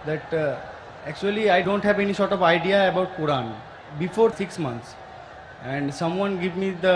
that actually I don't have any sort of idea about Quran before 6 months, and someone give me the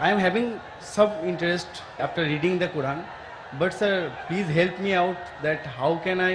I am having some interest after reading the Quran, but sir please help me out that how can I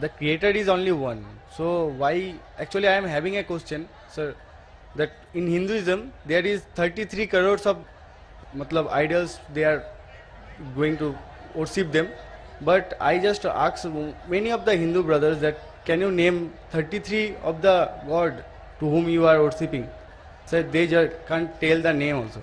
the creator is only one. So why, actually I am having a question sir, that in Hinduism there is 33 crores of matlab idols, they are going to worship them. But I just ask many of the Hindu brothers that can you name 33 of the god to whom you are worshipping? Sir, they just can't tell the name also.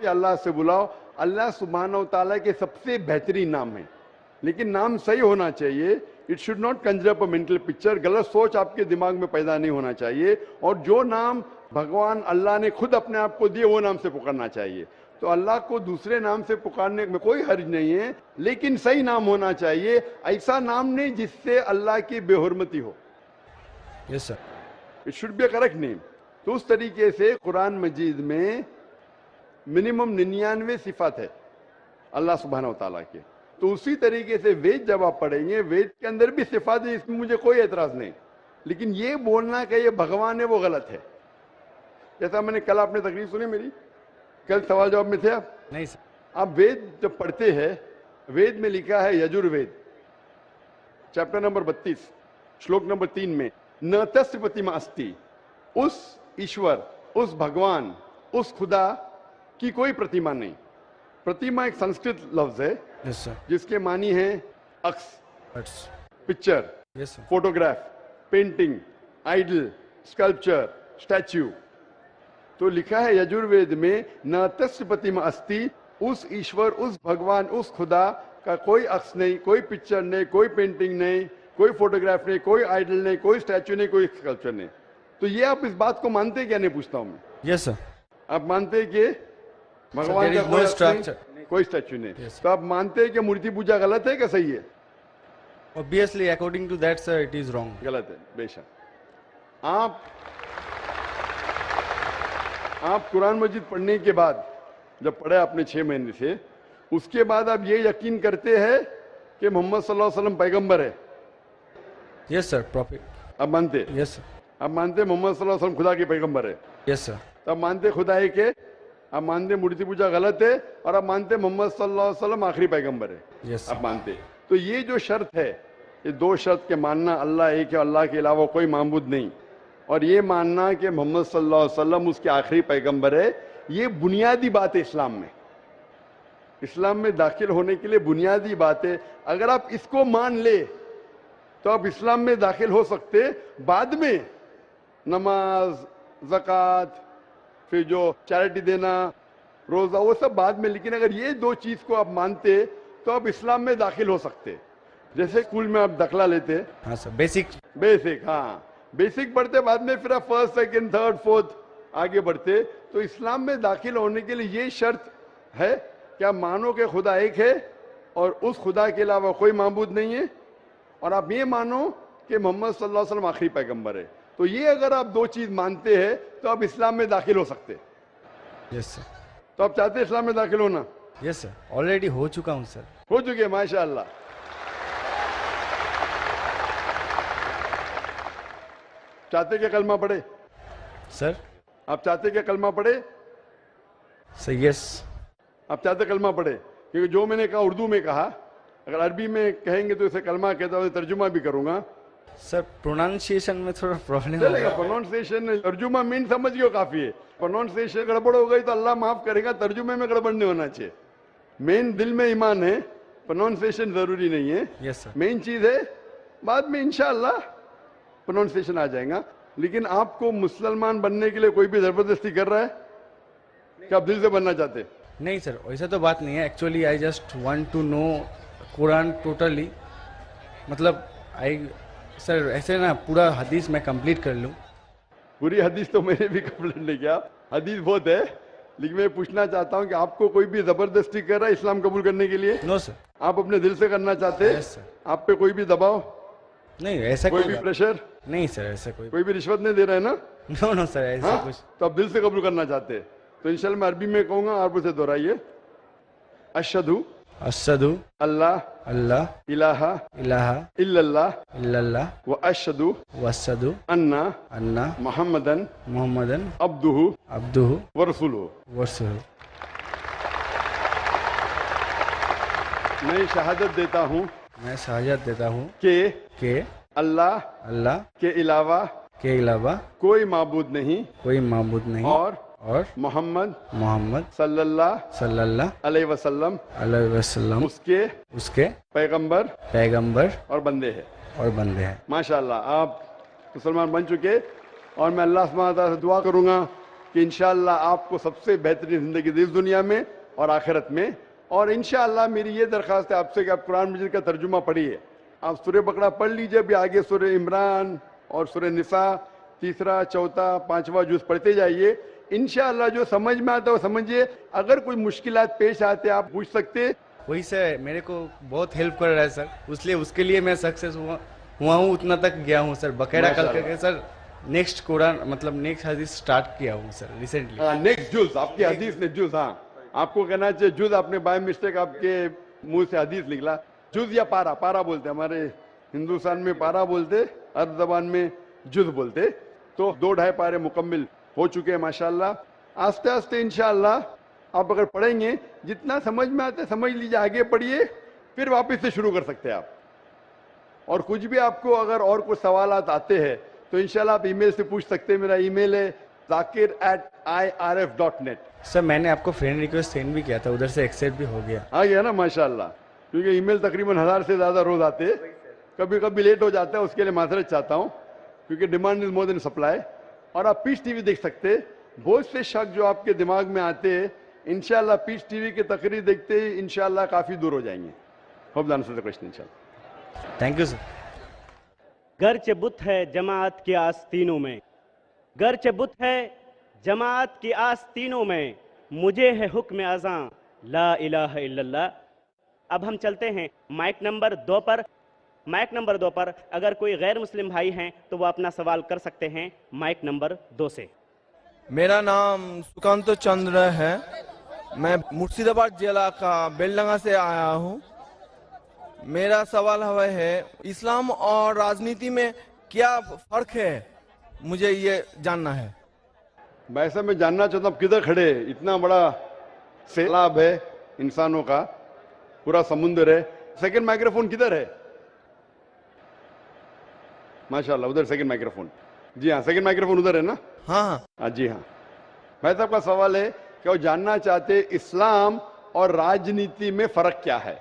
کہ اللہ سے بلاؤ. اللہ سبحانہ و تعالیٰ کے سب سے بہترین نام ہیں, لیکن نام صحیح ہونا چاہیے. اٹ شوڈ ناٹ کنجر اپ اے مینٹل پکچر. غلط سوچ آپ کے دماغ میں پیدا نہیں ہونا چاہیے. اور جو نام بھگوان اللہ نے خود اپنے آپ کو دیے وہ نام سے پکارنا چاہیے. تو اللہ کو دوسرے نام سے پکارنے میں کوئی حرج نہیں ہے, لیکن صحیح نام ہونا چاہیے. ایسا نام نہیں جس سے اللہ کی بے حرمتی ہو. Yes sir. It should be a correct name. تو اس طریقے سے قرآن مجید میں منیمم 99 صفات ہے اللہ سبحانہ و تعالیٰ کے. تو اسی طریقے سے وید جب آپ پڑھیں گے, وید کے اندر بھی صفات ہے, اس میں مجھے کوئی اعتراض نہیں, لیکن یہ بولنا کہ یہ بھگوان ہے وہ غلط ہے. جیسا میں نے کل آپ نے تقریر سنی میری, کل سوال جواب میں تھے آپ. نہیں سر. آپ وید جب پڑھتے ہیں, وید میں لکھا ہے یجروید چیپٹر نمبر 32 شلوک نمبر 3 میں, ن تسیہ پرتیما استی, اس ایشور, اس بھگوان, اس خدا کی کوئی پرتیما نہیں. پرتیما ایک سنسکرت لفظ ہے یس سر. جس کے معنی ہیں عکس, it's. Picture, yes sir. Photograph, painting, idol, sculpture, statue. تو لکھا ہے یجروید میں نہ تسیہ پرتیما استی, اس ایشور, اس بھگوان, اس خدا کا کوئی عکس نہیں, کوئی پکچر نہیں, کوئی پینٹنگ نہیں, کوئی فوٹوگراف نہیں, کوئی آئیڈل نہیں, کوئی اسٹیچو نہیں, کوئی اسکلپچر نہیں. تو یہ آپ اس بات کو مانتے کیا نہیں پوچھتا ہوں میں. یس سر. آپ مانتے کہ بھگوان there کا is کوئی no عکس نہیں, structure. کوئی اسٹیچو نہیں. Yes, sir. تو آپ مانتے کہ مورتی پوجا غلط ہے کہ صحیح ہے؟ Obviously, according to that, sir, it is wrong. غلط ہے بے شک. آپ قرآن مجید پڑھنے کے بعد, جب پڑھے آپ نے 6 مہینے سے, اس کے بعد آپ یہ یقین کرتے ہیں کہ محمد صلی اللہ علیہ وسلم پیغمبر ہے. Yes, sir. Prophet. آپ مانتے, Yes, sir. آپ مانتے محمد صلی اللہ علیہ وسلم خدا کے پیغمبر ہے. Yes, sir. تو آپ مانتے خدا ہے کہ, آپ مانتے مورتی پوجا غلط ہے, اور آپ مانتے محمد صلی اللہ علیہ وسلم آخری پیغمبر ہے. Yes, sir. آپ مانتے. تو یہ جو شرط ہے, یہ 2 شرط کے ماننا اللہ ایک ہے, اللہ کے علاوہ کوئی معبود نہیں, اور یہ ماننا کہ محمد صلی اللہ علیہ وسلم اس کے آخری پیغمبر ہے, یہ بنیادی بات ہے اسلام میں. اسلام میں داخل ہونے کے لیے بنیادی بات ہے. اگر آپ اس کو مان لے تو آپ اسلام میں داخل ہو سکتے. بعد میں نماز, زکوٰۃ, پھر جو چیریٹی دینا, روزہ, وہ سب بعد میں, لیکن اگر یہ 2 چیز کو آپ مانتے تو آپ اسلام میں داخل ہو سکتے. جیسے اسکول میں آپ داخلہ لیتے, ہاں سر. بیسک. بیسک, ہاں بیسک پڑھتے, بعد میں پھر آپ 1st, 2nd, 3rd, 4th آگے بڑھتے. تو اسلام میں داخل ہونے کے لیے یہ شرط ہے کہ آپ مانو کہ خدا ایک ہے اور اس خدا کے علاوہ کوئی معبود نہیں ہے, اور آپ یہ مانو کہ محمد صلی اللہ علیہ وسلم آخری پیغمبر ہے. تو یہ اگر آپ 2 چیز مانتے ہیں تو آپ اسلام میں داخل ہو سکتے. یس سر. تو آپ چاہتے ہیں اسلام میں داخل ہونا؟ یس سر. آلریڈی ہو چکا ہوں سر. ہو چکے, ماشاء اللہ. چاہتے کہ کلمہ پڑھے؟ سر. آپ چاہتے کہ کلمہ پڑھے؟ سر یس. آپ چاہتے کلمہ پڑھے؟ کیونکہ جو میں نے کہا اردو میں کہا, اگر عربی میں کہیں گے تو اسے کلمہ کہتا ہوں, ترجمہ بھی کروں گا. سر پروننسیشن میں تھوڑا پرابلم چلے گا. پروننسیشن, ترجمہ مین سمجھ گئے کافی ہے. پروننسیشن گڑبڑ ہو گئی تو اللہ معاف کرے گا, ترجمے میں گڑبڑ نہیں ہونا چاہیے. مین دل میں ایمان ہے, پروننسیشن ضروری نہیں ہے. یس سر. مین چیز ہے, بعد میں انشاءاللہ پروننسیشن آ جائے گا. لیکن آپ کو مسلمان بننے کے لیے کوئی بھی زبردستی کر رہا ہے کہ آپ دل سے بننا چاہتے؟ نہیں سر, ویسا تو بات نہیں ہے. Actually I just want to know Quran totally. مطلب سر ایسے نا پورا حدیث میں کمپلیٹ کر لوں. پوری حدیث تو میں نے بھی کمپلیٹ نہیں کیا, حدیث بہت ہے, لیکن میں پوچھنا چاہتا ہوں کہ آپ کو کوئی بھی زبردستی کر رہا ہے اسلام قبول کرنے کے لیے؟ نو سر. آپ اپنے دل سے کرنا چاہتے؟ یس سر. آپ پہ کوئی بھی دباؤ, نہیں ایسا کوئی بھی پریشر, نہیں سر, ایسا کوئی کوئی بھی رشوت نہیں دے رہا ہے نا؟ نو سر, ایسا ہاں, کچھ. تو آپ دل سے قبول کرنا چاہتے. تو انشاءاللہ میں عربی میں کہوں گا, آپ اسے دہرائیے. اشہدو اشہدو اللہ اللہ الہ الہ الا اللہ الا اللہ و اشہدو واشہدو ان ان محمدن محمدن عبدہ عبدہ ورسولہ. ورسولہ. میں شہادت دیتا ہوں میں شہادت دیتا ہوں کہ اللہ کے علاوہ کے علاوہ کوئی معبود نہیں, کوئی معبود نہیں, اور محمد صلی اللہ علیہ وسلم علیہ وسلم اس کے پیغمبر اور بندے ہیں. ماشاءاللہ آپ مسلمان بن چکے, اور میں اللہ سبحانہ تعالیٰ سے دعا کروں گا کہ انشاءاللہ آپ کو سب سے بہترین زندگی دے اس دنیا میں اور آخرت میں. اور انشاءاللہ میری یہ درخواست ہے آپ سے کہ آپ قرآن مجید کا ترجمہ پڑھیے. آپ سورہ بقرہ پڑھ لیجئے, بھی آگے سورہ عمران اور سورہ نساء تیسرا چوتھا پانچواں جز پڑھتے جائیے. انشاءاللہ جو سمجھ میں آتا ہے وہ سمجھیے. اگر کوئی مشکلات پیش آتے آپ پوچھ سکتے. وہی سے میرے کو بہت ہیلپ کر رہا ہے سر, اس لیے میں سکسیس ہوا ہوں, اتنا تک گیا ہوں سر. باقاعدہ کر کے سر نیکسٹ قرآن مطلب نیکسٹ حدیث سٹارٹ کیا ہوں سر ریسنٹلی. ہاں نیکسٹ جز آپ کی حدیث نے جز, ہاں آپ کو کہنا چاہیے جز, آپ نے بائی مسٹیک آپ کے منہ سے حدیث نکلا. جز یا پارا, پارا بولتے ہمارے ہندوستان میں پارا بولتے, عرب زبان میں جز بولتے. تو 2-2.5 پارے مکمل ہو چکے ہیں ماشاءاللہ. آہستہ آہستہ انشاءاللہ آپ اگر پڑھیں گے جتنا سمجھ میں آتا ہے سمجھ لیجیے, آگے پڑھیے, پھر واپس سے شروع کر سکتے ہیں آپ. اور کچھ بھی آپ کو اگر اور کچھ سوالات آتے ہیں تو انشاءاللہ آپ ای میل سے پوچھ سکتے ہیں. میرا ای میل ہے zakir@irf.net. سر میں نے آپ کو فرینڈ ریکویسٹ سینڈ بھی کیا تھا, ادھر سے ایکسیپٹ بھی ہو گیا. آ گیا نا ماشاءاللہ, کیونکہ ای میل تقریباً 1000 سے زیادہ روز آتے ہیں. کبھی کبھی لیٹ ہو جاتا ہے, اس کے لیے معذرت چاہتا ہوں, کیونکہ demand is more then supply. اور آپ پیس ٹی وی دیکھ سکتے ہیں. بہت سے شک جو آپ کے دماغ میں آتے ہیں انشاءاللہ پیس ٹی وی کی تقریر دیکھتے ہی انشاءاللہ کافی دور ہو جائیں گے. ہوپ دان سے کوشچن انشاءاللہ. Thank you sir. گرچہ بت ہے جماعت کی آستینوں میں, گرچہ بت ہے جماعت کی آستینوں میں, مجھے ہے حکم اذاں لا الہ الا اللہ. اب ہم چلتے ہیں مائک نمبر 2 پر. مائک نمبر 2 پر اگر کوئی غیر مسلم بھائی ہیں تو وہ اپنا سوال کر سکتے ہیں مائک نمبر 2 سے. میرا نام سکانت چندر ہے, میں مرشید آباد ضلع کا بیلڈنگا سے آیا ہوں. میرا سوال ہے اسلام اور راجنیتی میں کیا فرق ہے, مجھے یہ جاننا ہے. ویسا میں جاننا چاہتا ہوں کدھر کھڑے, اتنا بڑا سیلاب ہے انسانوں کا, پورا سمندر ہے. سیکنڈ مائکروفون کدھر ہے؟ ماشاءاللہ ادھر سیکنڈ مائکروفون. جی ہاں سیکنڈ مائکروفون ادھر ہے نا. ہاں ہاں جی ہاں. بھائی صاحب کا سوال ہے کہ وہ جاننا چاہتے اسلام اور راجنیتی میں فرق کیا ہے.